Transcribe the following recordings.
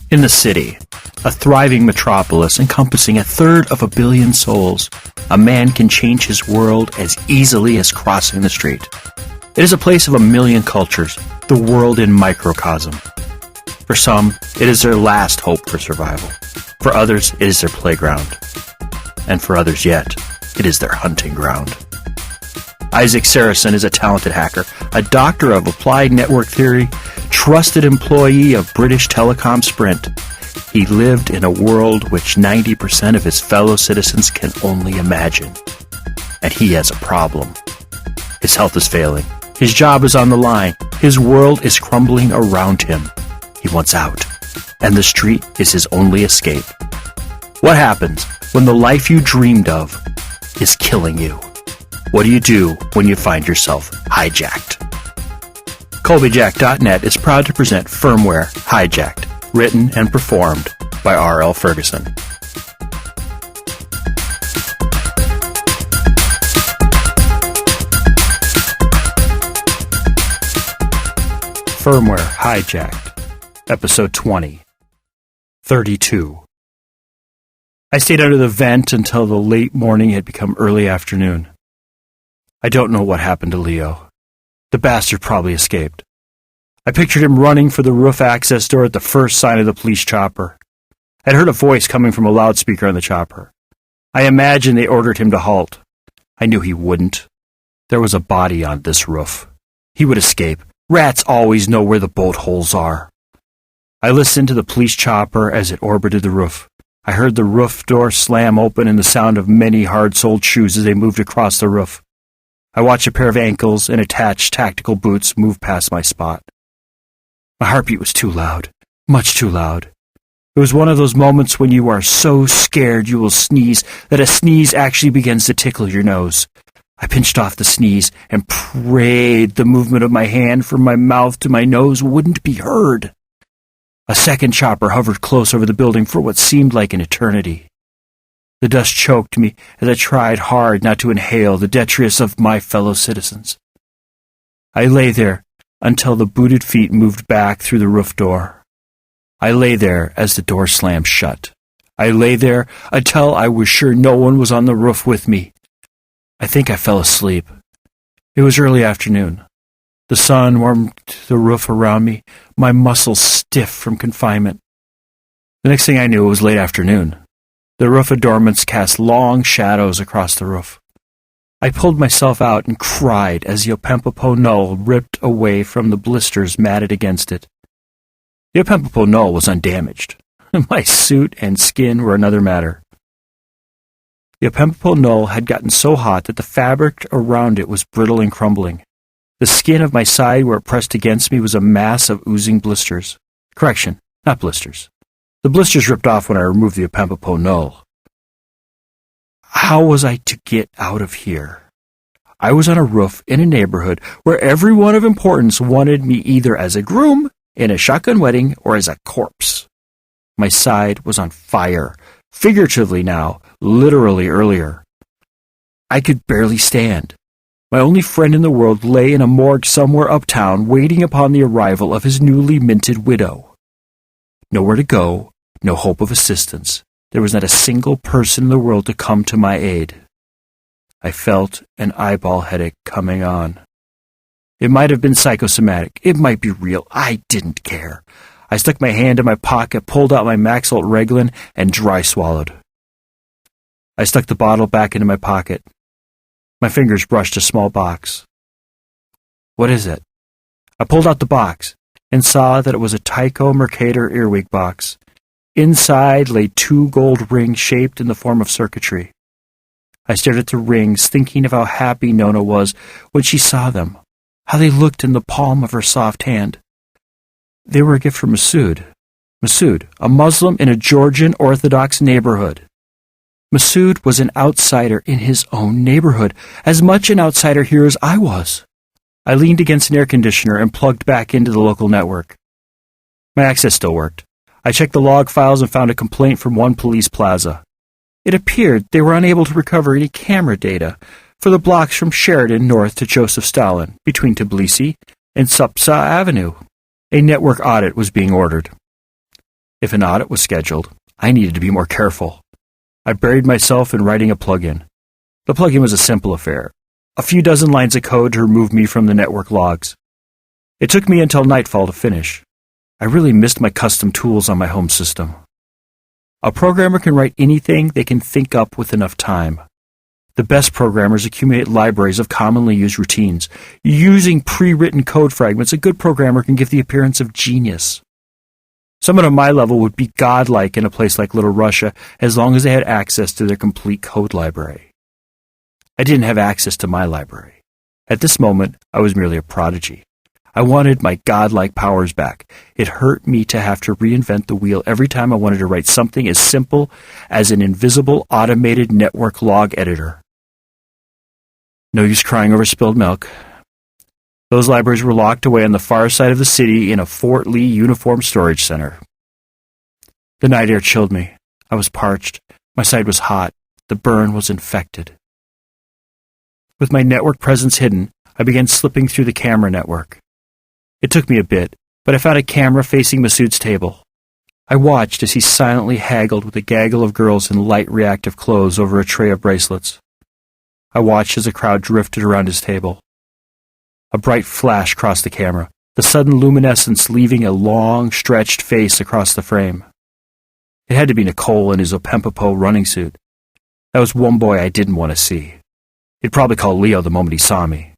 In the city, a thriving metropolis encompassing 1/3 billion souls, a man can change his world as easily as crossing the street. It is a place of 1,000,000 cultures, the world in microcosm. For some, it is their last hope for survival. For others, it is their playground. And for others yet, it is their hunting ground. Isaac Sarason is a talented hacker, a doctor of applied network theory, trusted employee of British Telecom-Sprint. He lived in a world which 90% of his fellow citizens can only imagine. And he has a problem. His health is failing. His job is on the line. His world is crumbling around him. He wants out. And the street is his only escape. What happens when the life you dreamed of is killing you? What do you do when you find yourself hijacked? Colbyjack.net is proud to present Firmware, Hijacked, written and performed by R.L. Ferguson. Firmware, Hijacked, Episode 20, 32. I stayed under the vent until the late morning had become early afternoon. I don't know what happened to Leo. The bastard probably escaped. I pictured him running for the roof access door at the first sign of the police chopper. I'd heard a voice coming from a loudspeaker on the chopper. I imagined they ordered him to halt. I knew he wouldn't. There was a body on this roof. He would escape. Rats always know where the bolt holes are. I listened to the police chopper as it orbited the roof. I heard the roof door slam open and the sound of many hard-soled shoes as they moved across the roof. I watched a pair of ankles and attached tactical boots move past my spot. My heartbeat was too loud, much too loud. It was one of those moments when you are so scared you will sneeze that a sneeze actually begins to tickle your nose. I pinched off the sneeze and prayed the movement of my hand from my mouth to my nose wouldn't be heard. A second chopper hovered close over the building for what seemed like an eternity. The dust choked me as I tried hard not to inhale the detritus of my fellow citizens. I lay there until the booted feet moved back through the roof door. I lay there as the door slammed shut. I lay there until I was sure no one was on the roof with me. I think I fell asleep. It was early afternoon. The sun warmed the roof around me, my muscles stiff from confinement. The next thing I knew, it was late afternoon. The roof adornments cast long shadows across the roof. I pulled myself out and cried as the Opempopo Knoll ripped away from the blisters matted against it. The Opempopo Knoll was undamaged. My suit and skin were another matter. The Opempopo Knoll had gotten so hot that the fabric around it was brittle and crumbling. The skin of my side where it pressed against me was a mass of oozing blisters. Correction, not blisters. The blisters ripped off when I removed the Opempopo Knoll. How was I to get out of here? I was on a roof in a neighborhood where everyone of importance wanted me either as a groom, in a shotgun wedding, or as a corpse. My side was on fire, figuratively now, literally earlier. I could barely stand. My only friend in the world lay in a morgue somewhere uptown waiting upon the arrival of his newly minted widow. Nowhere to go, no hope of assistance. There was not a single person in the world to come to my aid. I felt an eyeball headache coming on. It might have been psychosomatic. It might be real. I didn't care. I stuck my hand in my pocket, pulled out my Maxalt Reglan, and dry swallowed. I stuck the bottle back into my pocket. My fingers brushed a small box. What is it? I pulled out the box and saw that it was a Tycho Mercator earwig box. Inside lay 2 gold rings shaped in the form of circuitry. I stared at the rings, thinking of how happy Nona was when she saw them, how they looked in the palm of her soft hand. They were a gift from Masood. Masood, a Muslim in a Georgian Orthodox neighborhood. Masood was an outsider in his own neighborhood, as much an outsider here as I was. I leaned against an air conditioner and plugged back into the local network. My access still worked. I checked the log files and found a complaint from one police plaza. It appeared they were unable to recover any camera data for the blocks from Sheridan north to Joseph Stalin, between Tbilisi and Supsa Avenue. A network audit was being ordered. If an audit was scheduled, I needed to be more careful. I buried myself in writing a plugin. The plugin was a simple affair, a few dozen lines of code to remove me from the network logs. It took me until nightfall to finish. I really missed my custom tools on my home system. A programmer can write anything they can think up with enough time. The best programmers accumulate libraries of commonly used routines. Using pre-written code fragments, a good programmer can give the appearance of genius. Someone of my level would be godlike in a place like Little Russia as long as they had access to their complete code library. I didn't have access to my library. At this moment, I was merely a prodigy. I wanted my godlike powers back. It hurt me to have to reinvent the wheel every time I wanted to write something as simple as an invisible automated network log editor. No use crying over spilled milk. Those libraries were locked away on the far side of the city in a Fort Lee uniform storage center. The night air chilled me. I was parched. My side was hot. The burn was infected. With my network presence hidden, I began slipping through the camera network. It took me a bit, but I found a camera facing Masood's table. I watched as he silently haggled with a gaggle of girls in light reactive clothes over a tray of bracelets. I watched as the crowd drifted around his table. A bright flash crossed the camera, the sudden luminescence leaving a long, stretched face across the frame. It had to be Nicole in his Opempopo running suit. That was one boy I didn't want to see. He'd probably call Leo the moment he saw me.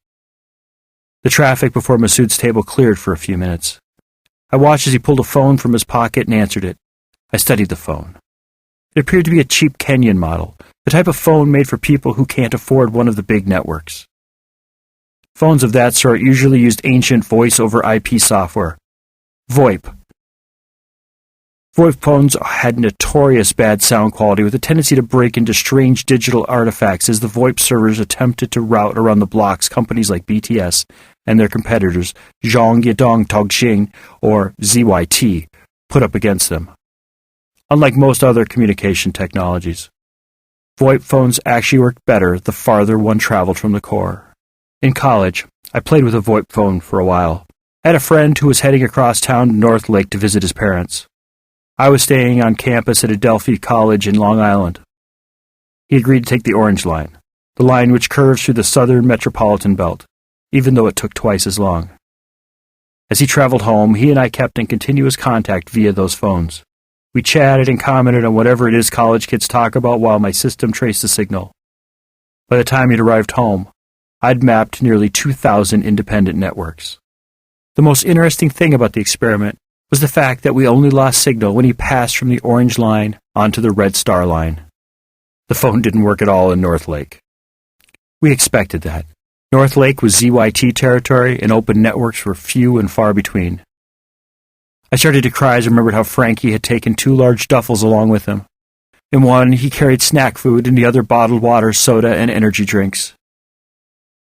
The traffic before Masood's table cleared for a few minutes. I watched as he pulled a phone from his pocket and answered it. I studied the phone. It appeared to be a cheap Kenyan model, the type of phone made for people who can't afford one of the big networks. Phones of that sort usually used ancient voice-over-IP software. VoIP. VoIP phones had notorious bad sound quality with a tendency to break into strange digital artifacts as the VoIP servers attempted to route around the blocks companies like BTS and their competitors, Zhong Yedong Tongxing or ZYT, put up against them. Unlike most other communication technologies, VoIP phones actually worked better the farther one traveled from the core. In college, I played with a VoIP phone for a while. I had a friend who was heading across town to North Lake to visit his parents. I was staying on campus at Adelphi College in Long Island. He agreed to take the Orange Line, the line which curves through the southern metropolitan belt, even though it took twice as long. As he traveled home, he and I kept in continuous contact via those phones. We chatted and commented on whatever it is college kids talk about while my system traced the signal. By the time he'd arrived home, I'd mapped nearly 2,000 independent networks. The most interesting thing about the experiment was the fact that we only lost signal when he passed from the Orange Line onto the Red Star Line. The phone didn't work at all in North Lake. We expected that. North Lake was ZYT territory, and open networks were few and far between. I started to cry as I remembered how Frankie had taken 2 large duffels along with him. In one, he carried snack food, and the other bottled water, soda, and energy drinks.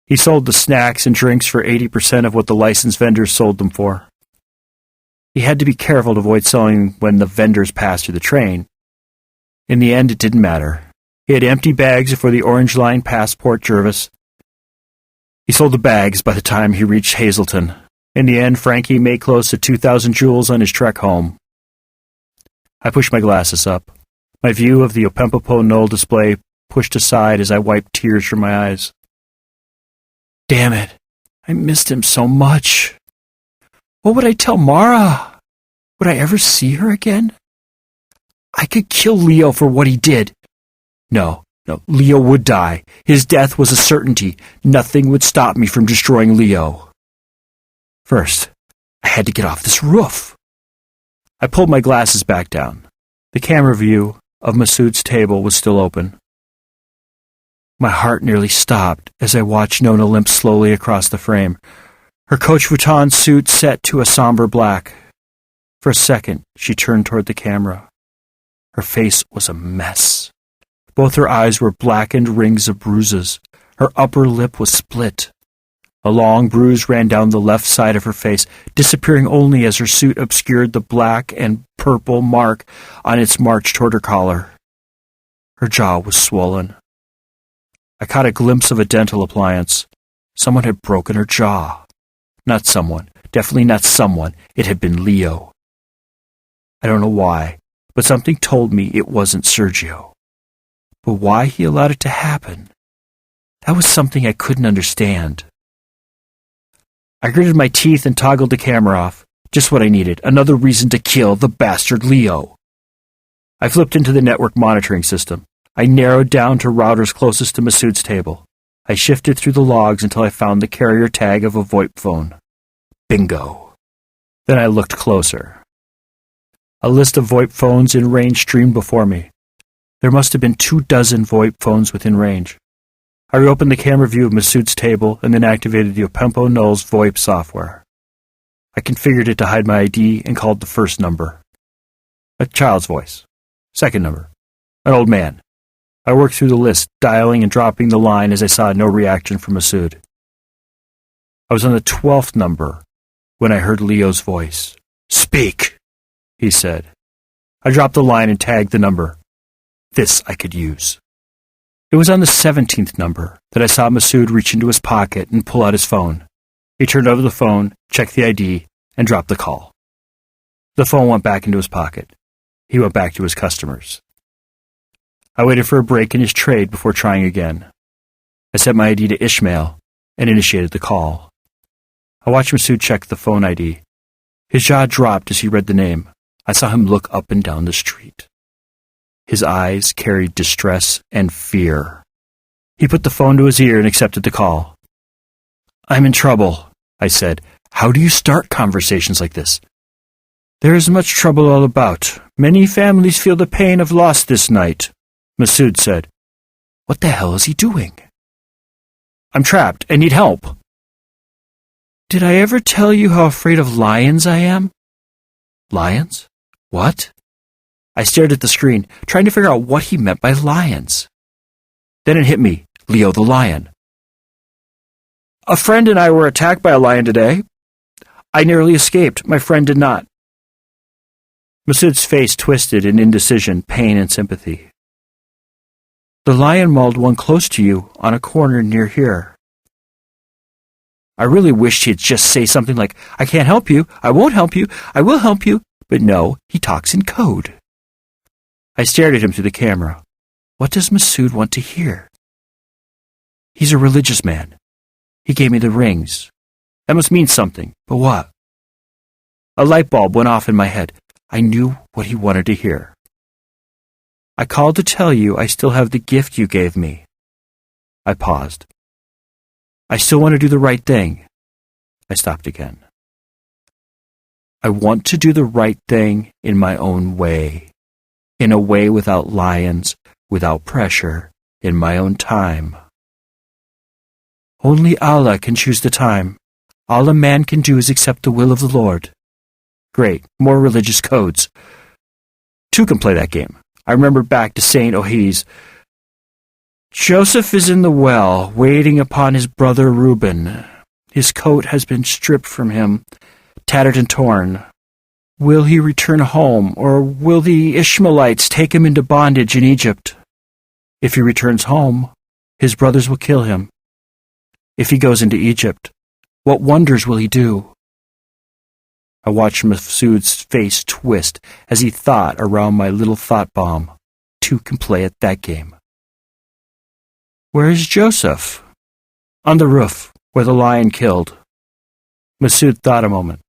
He sold the snacks and drinks for 80% of what the licensed vendors sold them for. He had to be careful to avoid selling when the vendors passed through the train. In the end, it didn't matter. He had empty bags for the Orange Line past Port Jervis. He sold the bags by the time he reached Hazleton. In the end, Frankie made close to 2,000 joules on his trek home. I pushed my glasses up. My view of the Opempopo Knoll display pushed aside as I wiped tears from my eyes. Damn it, I missed him so much. What would I tell Mara? Would I ever see her again? I could kill Leo for what he did. No, Leo would die. His death was a certainty. Nothing would stop me from destroying Leo. First, I had to get off this roof. I pulled my glasses back down. The camera view of Masood's table was still open. My heart nearly stopped as I watched Nona limp slowly across the frame, her Coach Vuitton suit set to a somber black. For a second, she turned toward the camera. Her face was a mess. Both her eyes were blackened rings of bruises. Her upper lip was split. A long bruise ran down the left side of her face, disappearing only as her suit obscured the black and purple mark on its march toward her collar. Her jaw was swollen. I caught a glimpse of a dental appliance. Someone had broken her jaw. Not someone. Definitely not someone. It had been Leo. I don't know why, but something told me it wasn't Sergio. But why he allowed it to happen? That was something I couldn't understand. I gritted my teeth and toggled the camera off. Just what I needed, another reason to kill the bastard Leo. I flipped into the network monitoring system. I narrowed down to routers closest to Masood's table. I shifted through the logs until I found the carrier tag of a VoIP phone. Bingo. Then I looked closer. A list of VoIP phones in range streamed before me. There must have been 24 VoIP phones within range. I reopened the camera view of Masood's table and then activated the Opempo Null's VoIP software. I configured it to hide my ID and called the first number. A child's voice. Second number. An old man. I worked through the list, dialing and dropping the line as I saw no reaction from Masood. I was on the 12th number when I heard Leo's voice. "Speak," he said. I dropped the line and tagged the number. This I could use. It was on the 17th number that I saw Masood reach into his pocket and pull out his phone. He turned over the phone, checked the ID, and dropped the call. The phone went back into his pocket. He went back to his customers. I waited for a break in his trade before trying again. I set my ID to Ishmael and initiated the call. I watched Masood check the phone ID. His jaw dropped as he read the name. I saw him look up and down the street. His eyes carried distress and fear. He put the phone to his ear and accepted the call. "I'm in trouble," I said. "How do you start conversations like this?" "There is much trouble all about. Many families feel the pain of loss this night," Masood said. "What the hell is he doing?" "I'm trapped and need help." "Did I ever tell you how afraid of lions I am?" "Lions? What?" I stared at the screen, trying to figure out what he meant by lions. Then it hit me, Leo the lion. "A friend and I were attacked by a lion today. I narrowly escaped. My friend did not." Masood's face twisted in indecision, pain, and sympathy. "The lion mauled one close to you on a corner near here." I really wished he'd just say something like, "I can't help you, I won't help you, I will help you," but no, he talks in code. I stared at him through the camera. What does Masood want to hear? He's a religious man. He gave me the rings. That must mean something, but what? A light bulb went off in my head. I knew what he wanted to hear. "I called to tell you I still have the gift you gave me." I paused. "I still want to do the right thing." I stopped again. "I want to do the right thing in my own way. In a way without lions, without pressure, in my own time." "Only Allah can choose the time. All a man can do is accept the will of the Lord." Great, more religious codes. Two can play that game. I remembered back to Saint Ohi's. "Joseph is in the well, waiting upon his brother Reuben. His coat has been stripped from him, tattered and torn. Will he return home, or will the Ishmaelites take him into bondage in Egypt? If he returns home, his brothers will kill him. If he goes into Egypt, what wonders will he do?" I watched Masood's face twist as he thought around my little thought bomb. Two can play at that game. "Where is Joseph?" "On the roof, where the lion killed." Masood thought a moment.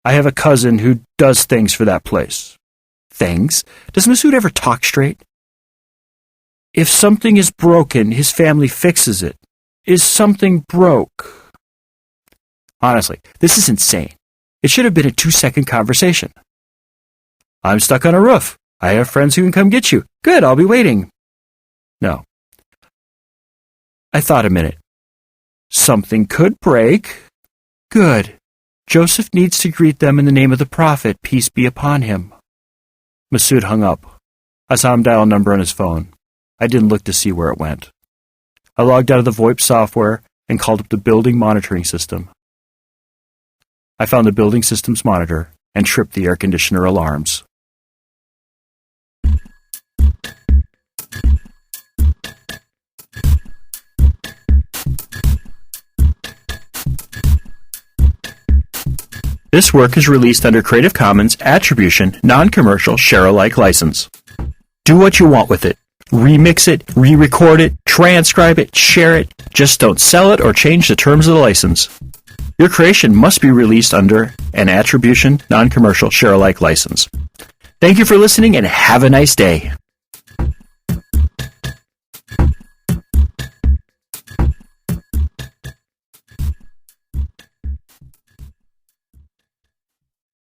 "I have a cousin who does things for that place." "Things? Does Masood ever talk straight?" "If something is broken, his family fixes it. Is something broke?" Honestly, this is insane. It should have been a 2-second conversation. "I'm stuck on a roof. I have friends who can come get you. Good, I'll be waiting." No. I thought a minute. "Something could break." "Good. Joseph needs to greet them in the name of the Prophet, peace be upon him." Masood hung up. I saw him dial a number on his phone. I didn't look to see where it went. I logged out of the VoIP software and called up the building monitoring system. I found the building system's monitor and tripped the air conditioner alarms. This work is released under Creative Commons Attribution, Non-Commercial, Share-alike license. Do what you want with it. Remix it, re-record it, transcribe it, share it. Just don't sell it or change the terms of the license. Your creation must be released under an Attribution, Non-Commercial, Share-alike license. Thank you for listening and have a nice day.